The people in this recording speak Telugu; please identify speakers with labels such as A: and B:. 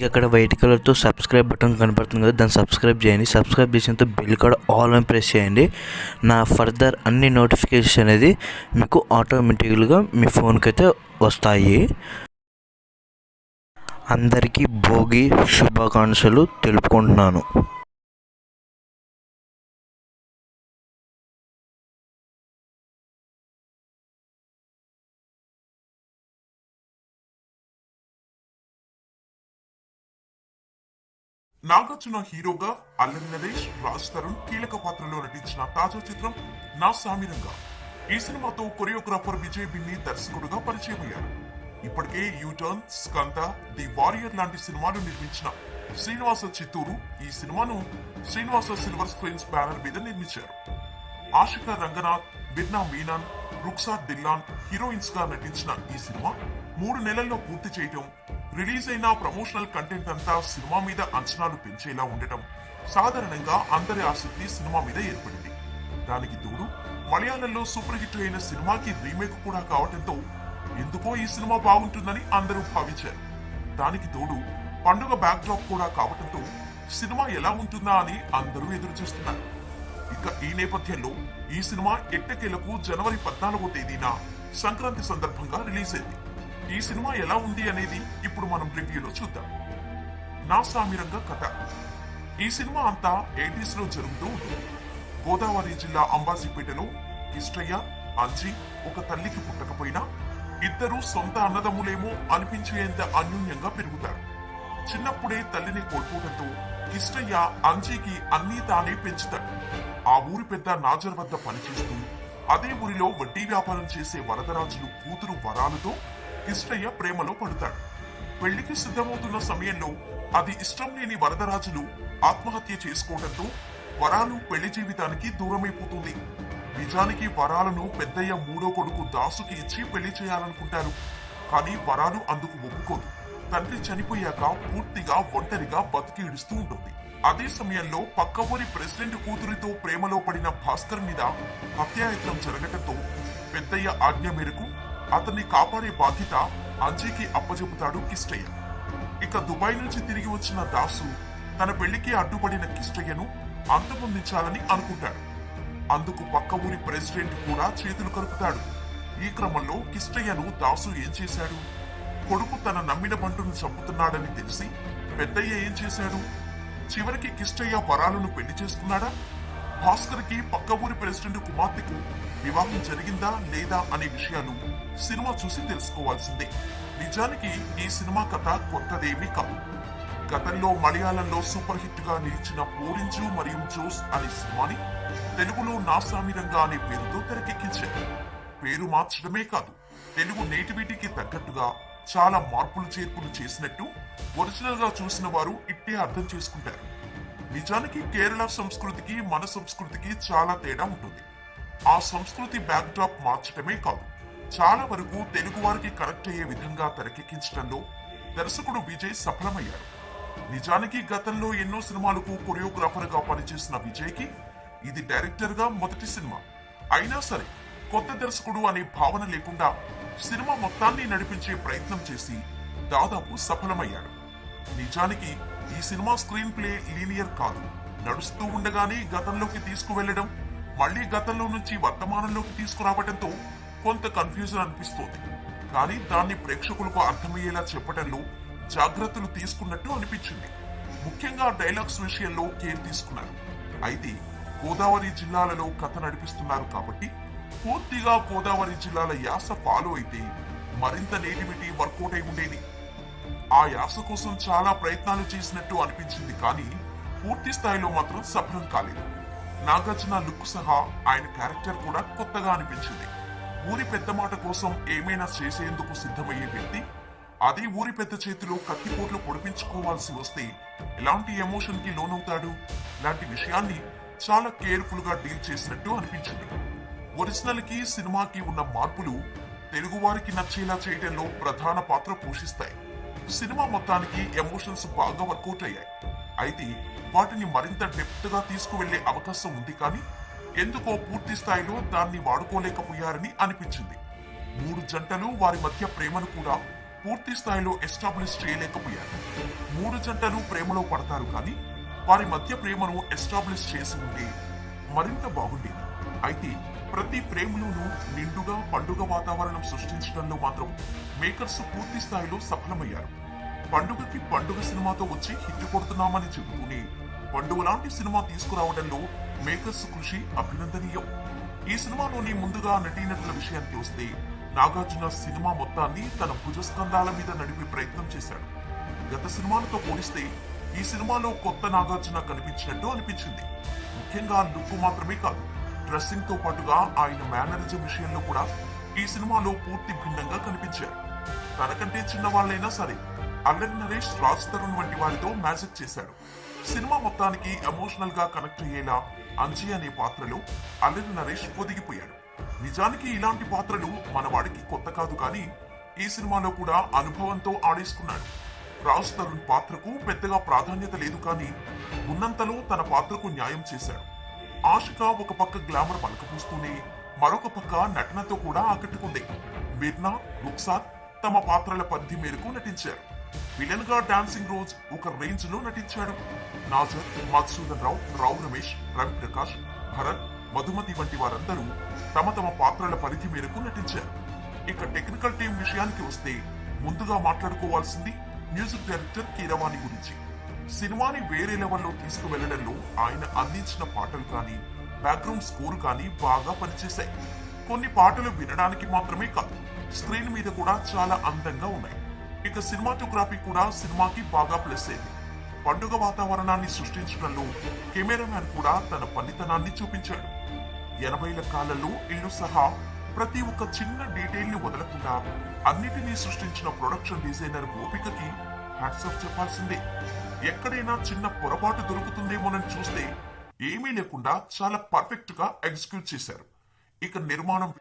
A: అక్కడ వైట్ కలర్తో సబ్స్క్రైబ్ బటన్ కనపడుతుంది కదా, దాన్ని సబ్స్క్రైబ్ చేయండి. సబ్స్క్రైబ్ చేసినంత బెల్ కూడా ఆల్ అని ప్రెస్ చేయండి. నా ఫర్దర్ అన్ని నోటిఫికేషన్ అనేది మీకు ఆటోమేటిక్గా మీ ఫోన్కి అయితే వస్తాయి. అందరికీ భోగి శుభాకాంక్షలు తెలుపుకుంటున్నాను.
B: నాగార్జున హీరోగా అల్లరి నరేష్, రాజ్ తరుణ్ కీలక పాత్రలో నటించిన తాజా చిత్రం నా సామిరంగా. ఈ సినిమాతో కొరియోగ్రాఫర్ విజయ్ బిన్ని దర్శకుడుగా పరిచయమయ్యారు. ఇప్పటికే యూటర్న్, స్కంద, ది వారియర్ లాంటి సినిమాలు నిర్మించిన శ్రీనివాస చిత్తూరు ఈ సినిమాను శ్రీనివాస సిల్వర్ స్క్రీన్స్ బ్యానర్ మీద నిర్మించారు. ఆషికా రంగనాథ్, బిర్నా మీనన్, రుక్సార్ దిల్లాన్ హీరోయిన్స్ గా నటించిన ఈ సినిమా 3 నెలల్లో పూర్తి చేయటం, రిలీజ్ అయిన ప్రమోషనల్ కంటెంట్ అంతా సినిమా మీద అంచనాలు పెంచేలా ఉండటం, సాధారణంగా అందరి ఆసక్తి సినిమా మీద ఏర్పడింది. దానికి తోడు మలయాళంలో సూపర్ హిట్ అయిన సినిమాకి రీమేక్ కూడా కావటంతో ఎందుకో ఈ సినిమా బాగుంటుందని అందరూ భావించారు. దానికి తోడు పండుగ బ్యాక్ డ్రాప్ కూడా కావటంతో సినిమా ఎలా ఉంటుందా అని అందరూ ఎదురు చూస్తున్నారు. ఇక ఈ నేపథ్యంలో ఈ సినిమా ఎట్టకేలకు జనవరి 14వ తేదీన సంక్రాంతి సందర్భంగా రిలీజ్ అయింది. ఈ సినిమా ఎలా ఉంది అనేది ఇప్పుడు మనం రివ్యూలో చూద్దాం. నా సామిరంగా కథ. ఈ సినిమా అంతా 80s లో జరుగుతూ ఉంటుంది. గోదావరి జిల్లా అంబాజీపేటలో కిష్టయ్య, అంజీ ఒక తల్లికి పుట్టకపోయినా ఇద్దరు సొంత అన్నదమ్ములేమో అనిపించేంత అన్యోన్యంగా పెరుగుతారు. చిన్నప్పుడే తల్లిని కోల్పోవడంతో కిష్టయ్య అంజీకి అన్నీ తానే పెంచుతాడు. ఆ ఊరి పెద్ద నాజర్ వద్ద పనిచేస్తూ అదే ఊరిలో వడ్డీ వ్యాపారం చేసే వరదరాజులు కూతురు వరాలతో కిష్టయ్య ప్రేమలో పడతాడు. పెళ్లికి సిద్ధమవుతున్న సమయంలో అది ఇష్టం లేని వరదరాజులు ఆత్మహత్య చేసుకోవడంతో వరాలు పెళ్లి జీవితానికి దూరమైపోతుంది. నిజానికి వరాలను పెద్దయ్య 3వ కొడుకు దాసుకి ఇచ్చి పెళ్లి చేయాలనుకుంటారు. కానీ వరాలు అందుకు ఒప్పుకోదు. తండ్రి చనిపోయాక పూర్తిగా ఒంటరిగా బతికి ఇడుస్తూ ఉంటుంది. అదే సమయంలో పక్క ఊరి ప్రెసిడెంట్ కూతురితో ప్రేమలో పడిన భాస్కర్ మీద హత్యాయత్నం జరగటంతో పెద్దయ్య ఆజ్ఞ మేరకు అతన్ని కాపాడే బాధ్యత అంజీకి అప్పచెబుతాడు కిష్టయ్య. ఇక దుబాయ్ నుంచి తిరిగి వచ్చిన దాసు తన పెళ్లికి అడ్డుపడిన కిష్టయ్యను అంతమొందించాలని అనుకుంటాడు. అందుకు పక్క ఊరి ప్రెసిడెంట్ కూడా చేతులు కలుపుతాడు. ఈ క్రమంలో కిష్టయ్యను దాసు ఏం చేశాడు? కొడుకు తన నమ్మిన బంటును చంపుతున్నాడని తెలిసి పెద్దయ్య ఏం చేశాడు? చివరికి కిష్టయ్య వరాలను పెళ్లి చేసుకున్నాడా? భాస్కర్ కి పక్క ఊరి ప్రెసిడెంట్ కుమార్తెకు వివాహం జరిగిందా లేదా అనే విషయాలు సినిమా చూసి తెలుసుకోవాల్సిందే. నిజానికి ఈ సినిమా కథ కొత్తదేమీ కాదు. గతంలో మలయాళంలో సూపర్ హిట్ గా నిలిచిన పోరింజు మరియు జోస్ అనే సినిమాని తెలుగులో నా సామిరంగా అనే పేరుతో తెరకెక్కించారు. పేరు మార్చడమే కాదు, తెలుగు నేటివిటీకి తగ్గట్టుగా చాలా మార్పులు చేర్పులు చేసినట్టు ఒరిజినల్ గా చూసిన వారు ఇట్టే అర్థం చేసుకుంటారు. నిజానికి కేరళ సంస్కృతికి మన సంస్కృతికి చాలా తేడా ఉంటుంది. ఆ సంస్కృతి బ్యాక్ డ్రాప్ మార్చడమే కాదు, చాలా వరకు తెలుగు వారికి కనెక్ట్ అయ్యే విధంగా తెరకెక్కించడంలో దర్శకుడు విజయ్ సఫలమయ్యారు. నిజానికి గతంలో ఎన్నో సినిమాలకు కొరియోగ్రాఫర్ గా పనిచేసిన విజయ్ కి ఇది డైరెక్టర్ గా మొదటి సినిమా. అయినా సరే కొత్త దర్శకుడు అనే భావన లేకుండా సినిమా మొత్తాన్ని నడిపించే ప్రయత్నం చేసి దాదాపు సఫలమయ్యాడు. నిజానికి ఈ సినిమా స్క్రీన్ ప్లే లీనియర్ కాదు. నడుస్తూ ఉండగానే గతంలోకి తీసుకువెళ్లడం, మళ్లీ గతంలో నుంచి వర్తమానంలోకి తీసుకురావడంతో కొంత కన్ఫ్యూజన్ అనిపిస్తోంది. కానీ దాన్ని ప్రేక్షకులకు అర్థమయ్యేలా చెప్పడంలో జాగ్రత్తలు తీసుకున్నట్టు అనిపించింది. ముఖ్యంగా డైలాగ్స్ విషయంలో కేర్ తీసుకున్నారు. అయితే గోదావరి జిల్లాలలో కథ నడిపిస్తున్నారు కాబట్టి పూర్తిగా గోదావరి జిల్లాల యాస ఫాలో అయితే మరింత నేటివిటీ వర్కౌట్ అయి ఉండేది. ఆ యాస కోసం చాలా ప్రయత్నాలు చేసినట్టు అనిపించింది, కానీ పూర్తి స్థాయిలో మాత్రం సఫలం కాలేదు. నాగార్జున లుక్ సహా ఆయన క్యారెక్టర్ కూడా కొత్తగా అనిపించింది. ఊరి పెద్ద మాట కోసం ఏమైనా చేసేందుకు సిద్ధమయ్యే వ్యక్తి అదే ఊరి పెద్ద చేతిలో కత్తిపోట్లు పొడిపించుకోవాల్సి వస్తే ఎలాంటి ఎమోషన్ కి లోనవుతాడు? లాంటి విషయాన్ని చాలా కేర్ఫుల్ గా డీల్ చేసినట్టు అనిపించింది. ఒరిజినల్ కి సినిమాకి ఉన్న మార్పులు తెలుగు వారికి నచ్చేలా చేయడంలో ప్రధాన పాత్ర పోషిస్తాయి. సినిమా మొత్తానికి ఎమోషన్స్ బాగా వర్కౌట్ అయ్యాయి. అయితే వాటిని మరింత డెప్త్ గా తీసుకువెళ్లే అవకాశం ఉంది, కానీ ఎందుకో పూర్తి స్థాయిలో దాన్ని వాడుకోలేకపోయారని అనిపించింది. 3 జంటలు వారి మధ్య ప్రేమను కూడా పూర్తి స్థాయిలో ఎస్టాబ్లిష్ చేయలేకపోయారు. 3 జంటలు ప్రేమలో పడతారు కానీ వారి మధ్య ప్రేమను ఎస్టాబ్లిష్ చేసి ఉంటే మరింత బాగుండేది. అయితే ప్రతి ఫ్రేమ్లోనూ నిండుగా పండుగ వాతావరణం సృష్టించడంలో మాత్రం మేకర్స్ పూర్తి స్థాయిలో సఫలమయ్యారు. పండుగకి పండుగ సినిమాతో వచ్చి హిట్ కొడుతున్నామని చెబుతూనే పండుగ లాంటి సినిమా తీసుకురావడంలో మేకర్స్ కృషి అభినందనీయం. ఈ సినిమాలోని ముందుగా నటీనటుల విషయానికి వస్తే నాగార్జున సినిమా మొత్తాన్ని తన భుజస్కంధాల మీద నడిపే ప్రయత్నం చేశాడు. గత సినిమాలతో పోలిస్తే ఈ సినిమాలో కొత్త నాగార్జున కనిపించినట్టు అనిపించింది. ముఖ్యంగా లుక్ మాత్రమే కాదు, డ్రెస్సింగ్ తో పాటుగా ఆయన మేనరిజం విషయంలో కూడా ఈ సినిమాలో పూర్తి భిన్నంగా కనిపించారు. తనకంటే చిన్న వాళ్ళైనా సరే అల్లరి నరేష్, రాజ్ తరుణ్ వంటి వారితో మ్యాజిక్ చేశాడు. సినిమా మొత్తానికి ఎమోషనల్ గా కనెక్ట్ అయ్యేలా అంజీ అనే పాత్రలో అల్లరి నరేష్ ఒదిగిపోయాడు. నిజానికి ఇలాంటి పాత్రలు మన వాడికి కొత్త కాదు, కానీ ఈ సినిమాలో కూడా అనుభవంతో ఆడేసుకున్నాడు. రాజ్ తరుణ్ పాత్రకు పెద్దగా ప్రాధాన్యత లేదు, కానీ ఉన్నంతలో తన పాత్రకు న్యాయం చేశాడు. ఆశిక ఒక పక్క గ్లామర్ పలకపూస్తూనే మరొక పక్క నటనతో కూడా ఆకట్టుకుంది. మిర్నా, రుక్సార్ తమ పాత్రల పరిధి మేరకు నటించారు. విలన్ గా డాన్సింగ్ రోజ్ ఒక రేంజ్ లో నటించాడు. నాజర్, మధుసూదన్ రావు, రావు రమేష్, రవి ప్రకాష్, భరత్, మధుమతి వంటి వారందరూ తమ తమ పాత్రల పరిధి మేరకు నటించారు. ఇక టెక్నికల్ టీం విషయానికి వస్తే ముందుగా మాట్లాడుకోవాల్సింది మ్యూజిక్ డైరెక్టర్ కీరవాణి గురించి. సినిమాని వేరే లెవెల్లో తీసుకువెళ్లడంలో ఆయన అందించిన పాటలు కానీ బ్యాక్గ్రౌండ్ స్కోర్ కానీ బాగా పనిచేశాయి. కొన్ని పాటలు వినడానికి మాత్రమే కాదు, స్క్రీన్ మీద కూడా చాలా అందంగా ఉన్నాయి. ఇక సినిమాటోగ్రఫీ కూడా సినిమాకి బాగా ప్లస్ అయింది. పండుగ వాతావరణాన్ని సృష్టించడంలో కెమెరామ్యాన్ కూడా తన పనితనాన్ని చూపించాడు. 80ల కాలంలో ఇల్లు సహా ప్రతి ఒక్క చిన్న డీటెయిల్ ని వదలకుండా అన్నిటినీ సృష్టించిన ప్రొడక్షన్ డిజైనర్ ఓపికకి హ్యాట్స్ ఆఫ్ చెప్పాల్సిందే. ఎక్కడైనా చిన్న పొరపాటు దొరుకుతుందేమోనని చూస్తే ఏమీ లేకుండా చాలా పర్ఫెక్ట్ గా ఎగ్జిక్యూట్ చేశారు. ఇక నిర్మాణం